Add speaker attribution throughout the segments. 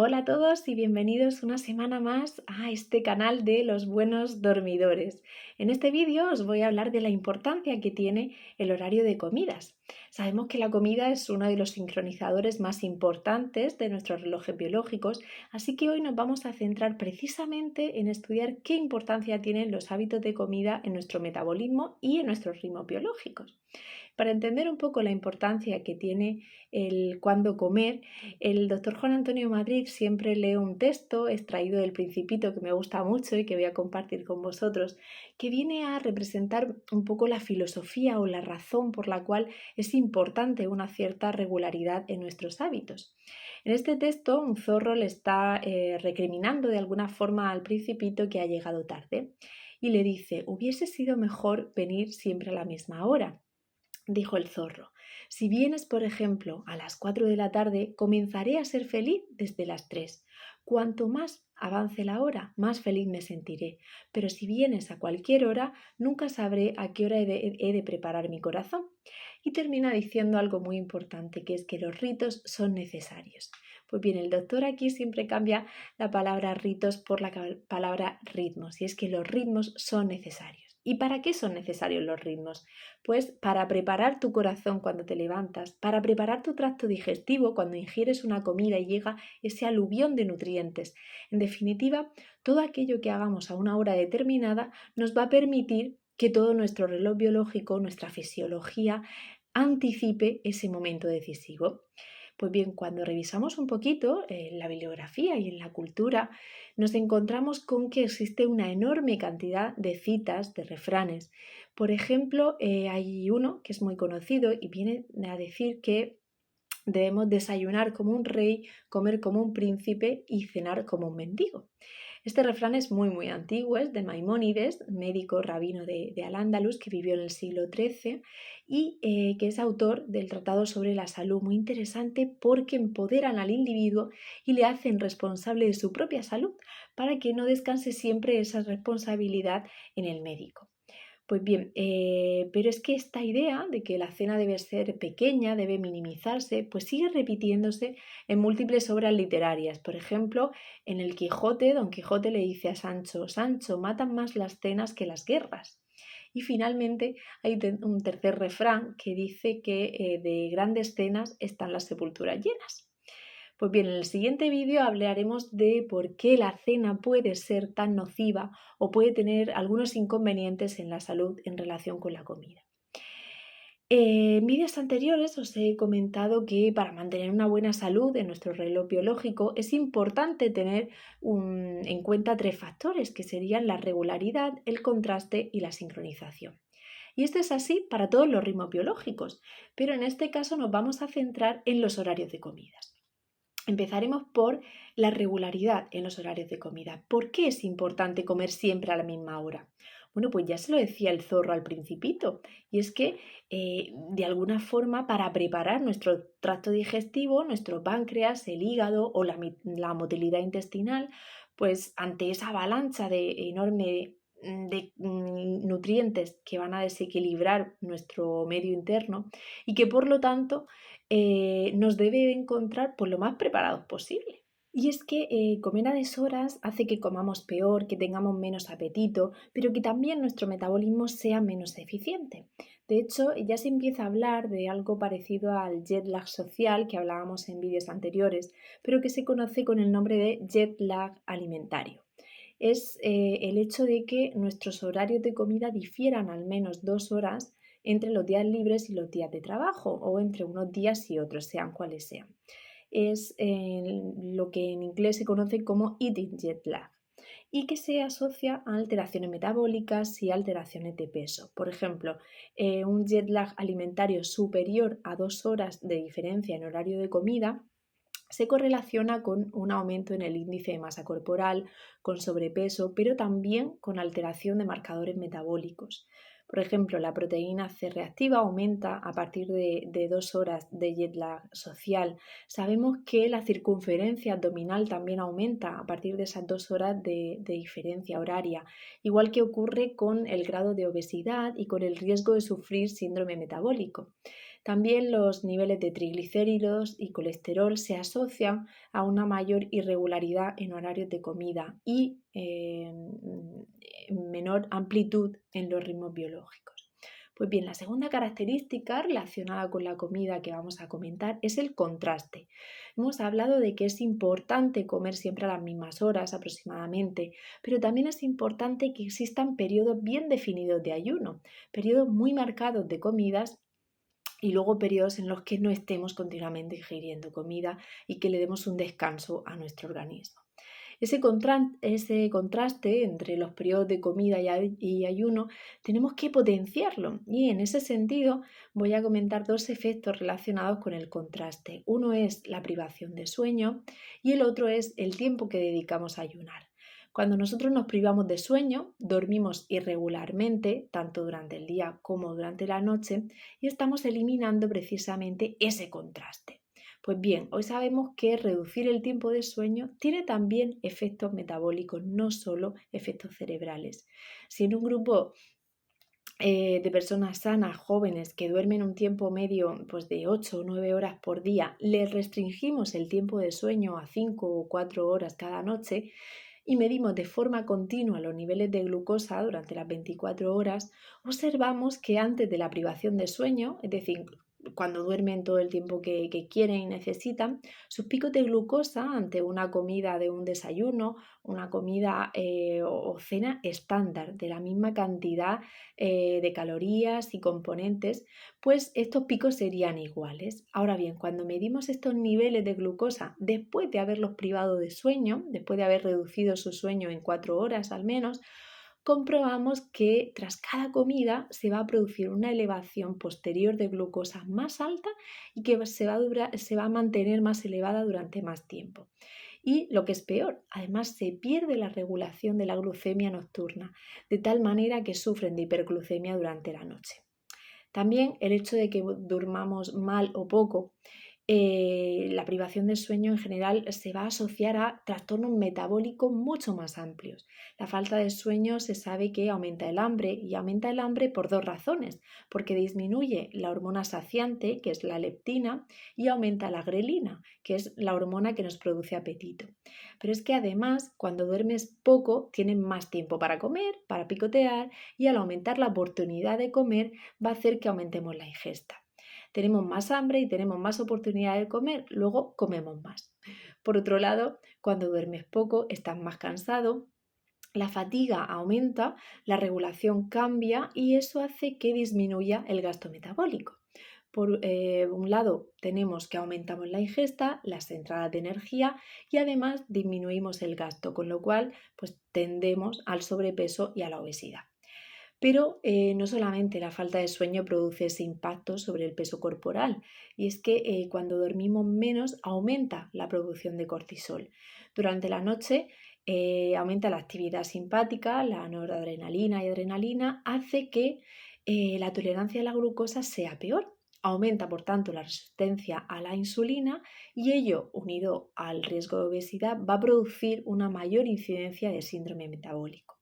Speaker 1: Hola a todos y bienvenidos una semana más a este canal de los buenos dormidores. En este vídeo os voy a hablar de la importancia que tiene el horario de comidas. Sabemos que la comida es uno de los sincronizadores más importantes de nuestros relojes biológicos, así que hoy nos vamos a centrar precisamente en estudiar qué importancia tienen los hábitos de comida en nuestro metabolismo y en nuestros ritmos biológicos. Para entender un poco la importancia que tiene el cuándo comer, el doctor Juan Antonio Madrid siempre lee un texto extraído del Principito que me gusta mucho y que voy a compartir con vosotros, que viene a representar un poco la filosofía o la razón por la cual es importante una cierta regularidad en nuestros hábitos. En este texto, un zorro le está recriminando de alguna forma al Principito que ha llegado tarde y le dice: hubiese sido mejor venir siempre a la misma hora. Dijo el zorro: si vienes, por ejemplo, a las 4 de la tarde, comenzaré a ser feliz desde las 3. Cuanto más avance la hora, más feliz me sentiré. Pero si vienes a cualquier hora, nunca sabré a qué hora he de preparar mi corazón. Y termina diciendo algo muy importante, que es que los ritos son necesarios. Pues bien, el doctor aquí siempre cambia la palabra ritos por la palabra ritmos, y es que los ritmos son necesarios. ¿Y para qué son necesarios los ritmos? Pues para preparar tu corazón cuando te levantas, para preparar tu tracto digestivo cuando ingieres una comida y llega ese aluvión de nutrientes. En definitiva, todo aquello que hagamos a una hora determinada nos va a permitir que todo nuestro reloj biológico, nuestra fisiología, anticipe ese momento decisivo. Pues bien, cuando revisamos un poquito en la bibliografía y en la cultura, nos encontramos con que existe una enorme cantidad de citas, de refranes. Por ejemplo, hay uno que es muy conocido y viene a decir que debemos desayunar como un rey, comer como un príncipe y cenar como un mendigo. Este refrán es muy antiguo, es de Maimónides, médico rabino de Al-Ándalus que vivió en el siglo XIII y que es autor del Tratado sobre la Salud, muy interesante porque empoderan al individuo y le hacen responsable de su propia salud para que no descanse siempre esa responsabilidad en el médico. Pues bien, pero es que esta idea de que la cena debe ser pequeña, debe minimizarse, pues sigue repitiéndose en múltiples obras literarias. Por ejemplo, en el Quijote, Don Quijote le dice a Sancho: Sancho, matan más las cenas que las guerras. Y finalmente hay un tercer refrán que dice que de grandes cenas están las sepulturas llenas. Pues bien, en el siguiente vídeo hablaremos de por qué la cena puede ser tan nociva o puede tener algunos inconvenientes en la salud en relación con la comida. En vídeos anteriores os he comentado que para mantener una buena salud en nuestro reloj biológico es importante tener en cuenta tres factores, que serían la regularidad, el contraste y la sincronización. Y esto es así para todos los ritmos biológicos, pero en este caso nos vamos a centrar en los horarios de comidas. Empezaremos por la regularidad en los horarios de comida. ¿Por qué es importante comer siempre a la misma hora? Bueno, pues ya se lo decía el zorro al Principito, y es que de alguna forma para preparar nuestro tracto digestivo, nuestro páncreas, el hígado o la motilidad intestinal, pues ante esa avalancha de enorme de nutrientes que van a desequilibrar nuestro medio interno y que por lo tanto nos debe encontrar pues, lo más preparados posible. Y es que comer a deshoras hace que comamos peor, que tengamos menos apetito, pero que también nuestro metabolismo sea menos eficiente. De hecho, ya se empieza a hablar de algo parecido al jet lag social que hablábamos en vídeos anteriores, pero que se conoce con el nombre de jet lag alimentario. Es el hecho de que nuestros horarios de comida difieran al menos 2 horas entre los días libres y los días de trabajo, o entre unos días y otros, sean cuales sean. Es lo que en inglés se conoce como eating jet lag y que se asocia a alteraciones metabólicas y alteraciones de peso. Por ejemplo, un jet lag alimentario superior a 2 horas de diferencia en horario de comida se correlaciona con un aumento en el índice de masa corporal, con sobrepeso, pero también con alteración de marcadores metabólicos. Por ejemplo, la proteína C reactiva aumenta a partir de 2 horas de jet lag social. Sabemos que la circunferencia abdominal también aumenta a partir de esas 2 horas de diferencia horaria, igual que ocurre con el grado de obesidad y con el riesgo de sufrir síndrome metabólico. También los niveles de triglicéridos y colesterol se asocian a una mayor irregularidad en horarios de comida y menor amplitud en los ritmos biológicos. Pues bien, la segunda característica relacionada con la comida que vamos a comentar es el contraste. Hemos hablado de que es importante comer siempre a las mismas horas aproximadamente, pero también es importante que existan periodos bien definidos de ayuno, periodos muy marcados de comidas y luego periodos en los que no estemos continuamente ingiriendo comida y que le demos un descanso a nuestro organismo. Ese contraste entre los periodos de comida y ayuno tenemos que potenciarlo y en ese sentido voy a comentar dos efectos relacionados con el contraste. Uno es la privación de sueño y el otro es el tiempo que dedicamos a ayunar. Cuando nosotros nos privamos de sueño, dormimos irregularmente, tanto durante el día como durante la noche, y estamos eliminando precisamente ese contraste. Pues bien, hoy sabemos que reducir el tiempo de sueño tiene también efectos metabólicos, no solo efectos cerebrales. Si en un grupo de personas sanas, jóvenes, que duermen un tiempo medio pues de 8 o 9 horas por día, les restringimos el tiempo de sueño a 5 o 4 horas cada noche y medimos de forma continua los niveles de glucosa durante las 24 horas, observamos que antes de la privación de sueño, es decir, cuando duermen todo el tiempo que quieren y necesitan, sus picos de glucosa ante una comida de un desayuno, una comida o cena estándar de la misma cantidad de calorías y componentes, pues estos picos serían iguales. Ahora bien, cuando medimos estos niveles de glucosa después de haberlos privado de sueño, después de haber reducido su sueño en 4 horas al menos, comprobamos que tras cada comida se va a producir una elevación posterior de glucosa más alta y que se va a mantener más elevada durante más tiempo. Y lo que es peor, además se pierde la regulación de la glucemia nocturna, de tal manera que sufren de hiperglucemia durante la noche. También el hecho de que durmamos mal o poco, la privación del sueño en general se va a asociar a trastornos metabólicos mucho más amplios. La falta de sueño se sabe que aumenta el hambre y aumenta el hambre por dos razones, porque disminuye la hormona saciante, que es la leptina, y aumenta la grelina, que es la hormona que nos produce apetito. Pero es que además, cuando duermes poco, tienes más tiempo para comer, para picotear, y al aumentar la oportunidad de comer va a hacer que aumentemos la ingesta. Tenemos más hambre y tenemos más oportunidad de comer, luego comemos más. Por otro lado, cuando duermes poco, estás más cansado, la fatiga aumenta, la regulación cambia y eso hace que disminuya el gasto metabólico. Por un lado, tenemos que aumentamos la ingesta, las entradas de energía y además disminuimos el gasto, con lo cual pues, tendemos al sobrepeso y a la obesidad. Pero no solamente la falta de sueño produce ese impacto sobre el peso corporal, y es que cuando dormimos menos aumenta la producción de cortisol. Durante la noche aumenta la actividad simpática, la noradrenalina y adrenalina, hace que la tolerancia a la glucosa sea peor. Aumenta, por tanto, la resistencia a la insulina y ello, unido al riesgo de obesidad, va a producir una mayor incidencia de síndrome metabólico.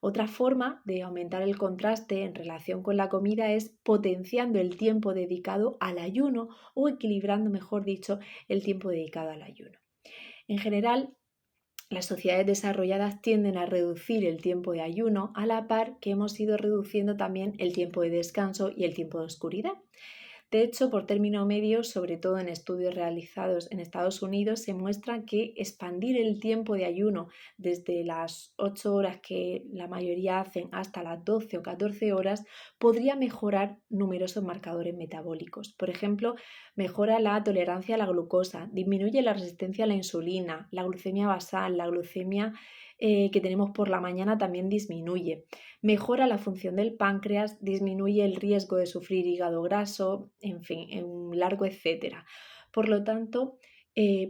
Speaker 1: Otra forma de aumentar el contraste en relación con la comida es potenciando el tiempo dedicado al ayuno o equilibrando, mejor dicho, el tiempo dedicado al ayuno. En general, las sociedades desarrolladas tienden a reducir el tiempo de ayuno a la par que hemos ido reduciendo también el tiempo de descanso y el tiempo de oscuridad. De hecho, por término medio, sobre todo en estudios realizados en Estados Unidos, se muestra que expandir el tiempo de ayuno desde las 8 horas que la mayoría hacen hasta las 12 o 14 horas podría mejorar numerosos marcadores metabólicos. Por ejemplo, mejora la tolerancia a la glucosa, disminuye la resistencia a la insulina, la glucemia basal, la glucemia que tenemos por la mañana también disminuye. Mejora la función del páncreas, disminuye el riesgo de sufrir hígado graso, en fin, un largo etcétera. Por lo tanto,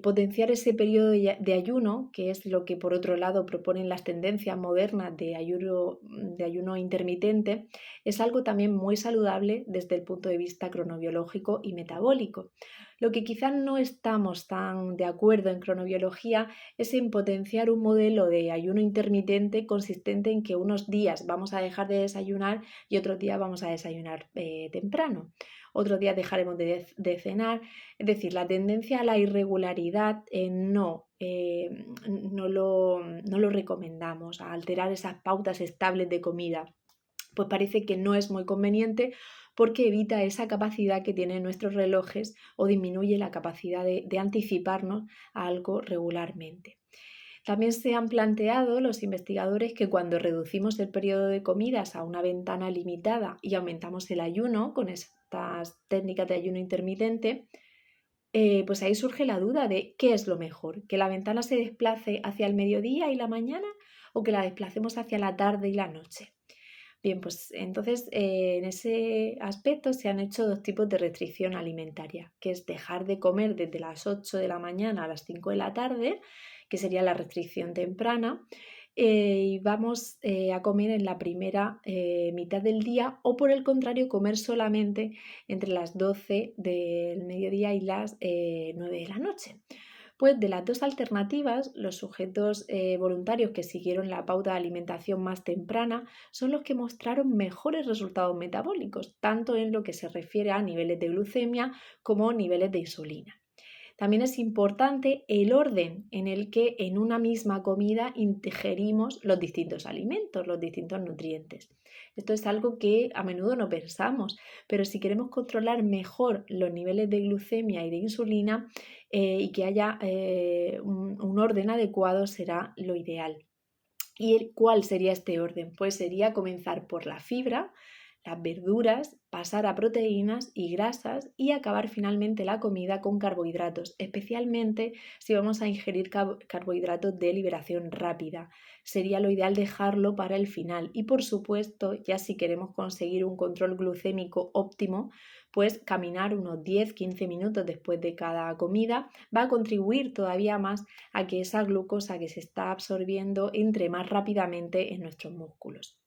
Speaker 1: potenciar ese periodo de ayuno, que es lo que por otro lado proponen las tendencias modernas de ayuno intermitente, es algo también muy saludable desde el punto de vista cronobiológico y metabólico. Lo que quizás no estamos tan de acuerdo en cronobiología es en potenciar un modelo de ayuno intermitente consistente en que unos días vamos a dejar de desayunar y otros días vamos a desayunar temprano. Otros días dejaremos de cenar. Es decir, la tendencia a la irregularidad no lo recomendamos, a alterar esas pautas estables de comida. Pues parece que no es muy conveniente porque evita esa capacidad que tienen nuestros relojes o disminuye la capacidad de anticiparnos a algo regularmente. También se han planteado los investigadores que cuando reducimos el periodo de comidas a una ventana limitada y aumentamos el ayuno con estas técnicas de ayuno intermitente, pues ahí surge la duda de qué es lo mejor, que la ventana se desplace hacia el mediodía y la mañana o que la desplacemos hacia la tarde y la noche. Bien, pues entonces en ese aspecto se han hecho dos tipos de restricción alimentaria, que es dejar de comer desde las 8 de la mañana a las 5 de la tarde, que sería la restricción temprana, y vamos a comer en la primera mitad del día o por el contrario comer solamente entre las 12 del mediodía y las 9 de la noche. Pues de las dos alternativas, los sujetos voluntarios que siguieron la pauta de alimentación más temprana son los que mostraron mejores resultados metabólicos, tanto en lo que se refiere a niveles de glucemia como niveles de insulina. También es importante el orden en el que en una misma comida ingerimos los distintos alimentos, los distintos nutrientes. Esto es algo que a menudo no pensamos, pero si queremos controlar mejor los niveles de glucemia y de insulina y que haya un orden adecuado será lo ideal. ¿Y cuál sería este orden? Pues sería comenzar por la fibra, las verduras, pasar a proteínas y grasas y acabar finalmente la comida con carbohidratos, especialmente si vamos a ingerir carbohidratos de liberación rápida. Sería lo ideal dejarlo para el final y por supuesto, ya si queremos conseguir un control glucémico óptimo, pues caminar unos 10-15 minutos después de cada comida va a contribuir todavía más a que esa glucosa que se está absorbiendo entre más rápidamente en nuestros músculos.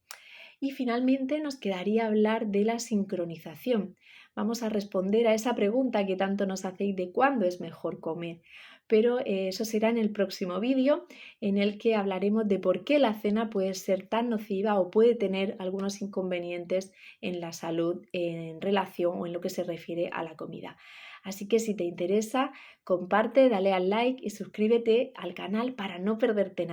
Speaker 1: Y finalmente nos quedaría hablar de la sincronización. Vamos a responder a esa pregunta que tanto nos hacéis de cuándo es mejor comer. Pero eso será en el próximo vídeo en el que hablaremos de por qué la cena puede ser tan nociva o puede tener algunos inconvenientes en la salud en relación o en lo que se refiere a la comida. Así que si te interesa, comparte, dale al like y suscríbete al canal para no perderte nada.